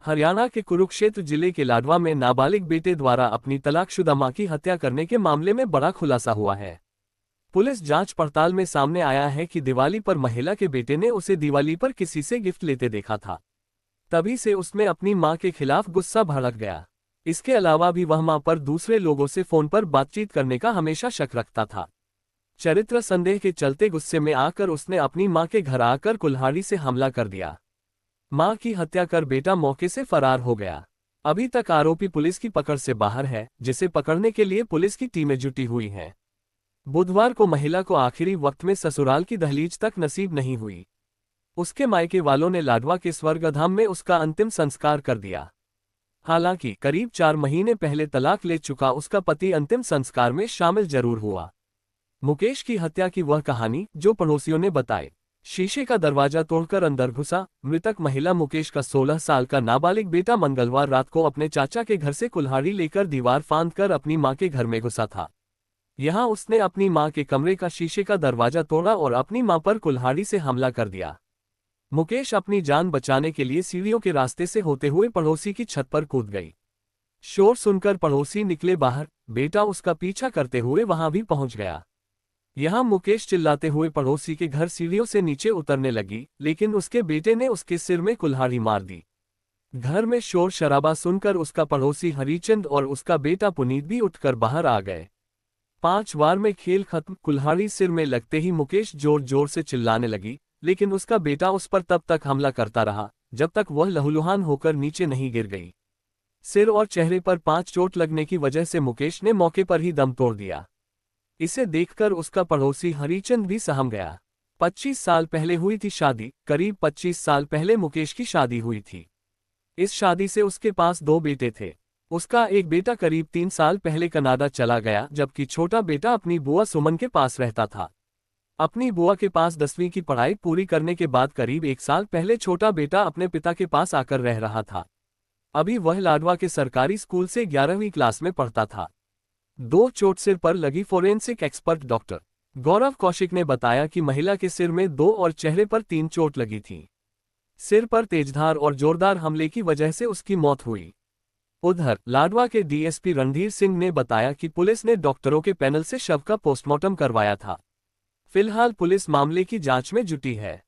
हरियाणा के कुरुक्षेत्र जिले के लाडवा में नाबालिग बेटे द्वारा अपनी तलाकशुदा मां की हत्या करने के मामले में बड़ा खुलासा हुआ है। पुलिस जांच पड़ताल में सामने आया है कि दिवाली पर महिला के बेटे ने उसे दिवाली पर किसी से गिफ्ट लेते देखा था। तभी से उसमें अपनी मां के खिलाफ गुस्सा भड़क गया। इसके अलावा भी वह मां पर दूसरे लोगों से फोन पर बातचीत करने का हमेशा शक रखता था। चरित्र संदेह के चलते गुस्से में आकर उसने अपनी मां के घर आकर कुल्हाड़ी से हमला कर दिया। मां की हत्या कर बेटा मौके से फरार हो गया। अभी तक आरोपी पुलिस की पकड़ से बाहर है, जिसे पकड़ने के लिए पुलिस की टीमें जुटी हुई हैं। बुधवार को महिला को आखिरी वक्त में ससुराल की दहलीज तक नसीब नहीं हुई। उसके मायके वालों ने लाडवा के स्वर्गधाम में उसका अंतिम संस्कार कर दिया। हालांकि करीब 4 महीने पहले तलाक ले चुका उसका पति अंतिम संस्कार में शामिल जरूर हुआ। मुकेश की हत्या की वह कहानी जो पड़ोसियों ने बताई। शीशे का दरवाजा तोड़कर अंदर घुसा। मृतक महिला मुकेश का 16 साल का नाबालिग बेटा मंगलवार रात को अपने चाचा के घर से कुल्हाड़ी लेकर दीवार फांदकर अपनी मां के घर में घुसा था। यहां उसने अपनी मां के कमरे का शीशे का दरवाजा तोड़ा और अपनी मां पर कुल्हाड़ी से हमला कर दिया। मुकेश अपनी जान बचाने के लिए सीढ़ियों के रास्ते से होते हुए पड़ोसी की छत पर कूद गई। शोर सुनकर पड़ोसी निकले बाहर। बेटा उसका पीछा करते हुए वहां भी पहुंच गया। यहां मुकेश चिल्लाते हुए पड़ोसी के घर सीढ़ियों से नीचे उतरने लगी, लेकिन उसके बेटे ने उसके सिर में कुल्हाड़ी मार दी। घर में शोर शराबा सुनकर उसका पड़ोसी हरिचंद और उसका बेटा पुनीत भी उठकर बाहर आ गए। 5 बार में खेल खत्म। कुल्हाड़ी सिर में लगते ही मुकेश जोर जोर से चिल्लाने लगी, लेकिन उसका बेटा उस पर तब तक हमला करता रहा जब तक वह लहूलुहान होकर नीचे नहीं गिर गई। सिर और चेहरे पर 5 चोट लगने की वजह से मुकेश ने मौके पर ही दम तोड़ दिया। इसे देखकर उसका पड़ोसी हरिचंद भी सहम गया। 25 साल पहले हुई थी शादी। करीब 25 साल पहले मुकेश की शादी हुई थी। इस शादी से उसके पास 2 बेटे थे। उसका एक बेटा करीब 3 साल पहले कनाडा चला गया, जबकि छोटा बेटा अपनी बुआ सुमन के पास रहता था। अपनी बुआ के पास 10वीं की पढ़ाई पूरी करने के बाद करीब 1 साल पहले छोटा बेटा अपने पिता के पास आकर रह रहा था। अभी वह लाडवा के सरकारी स्कूल से 11वीं क्लास में पढ़ता था। 2 चोट सिर पर लगी। फोरेंसिक एक्सपर्ट डॉक्टर गौरव कौशिक ने बताया कि महिला के सिर में 2 और चेहरे पर 3 चोट लगी थी। सिर पर तेजधार और जोरदार हमले की वजह से उसकी मौत हुई। उधर लाडवा के डीएसपी रणधीर सिंह ने बताया कि पुलिस ने डॉक्टरों के पैनल से शव का पोस्टमार्टम करवाया था। फिलहाल पुलिस मामले की जांच में जुटी है।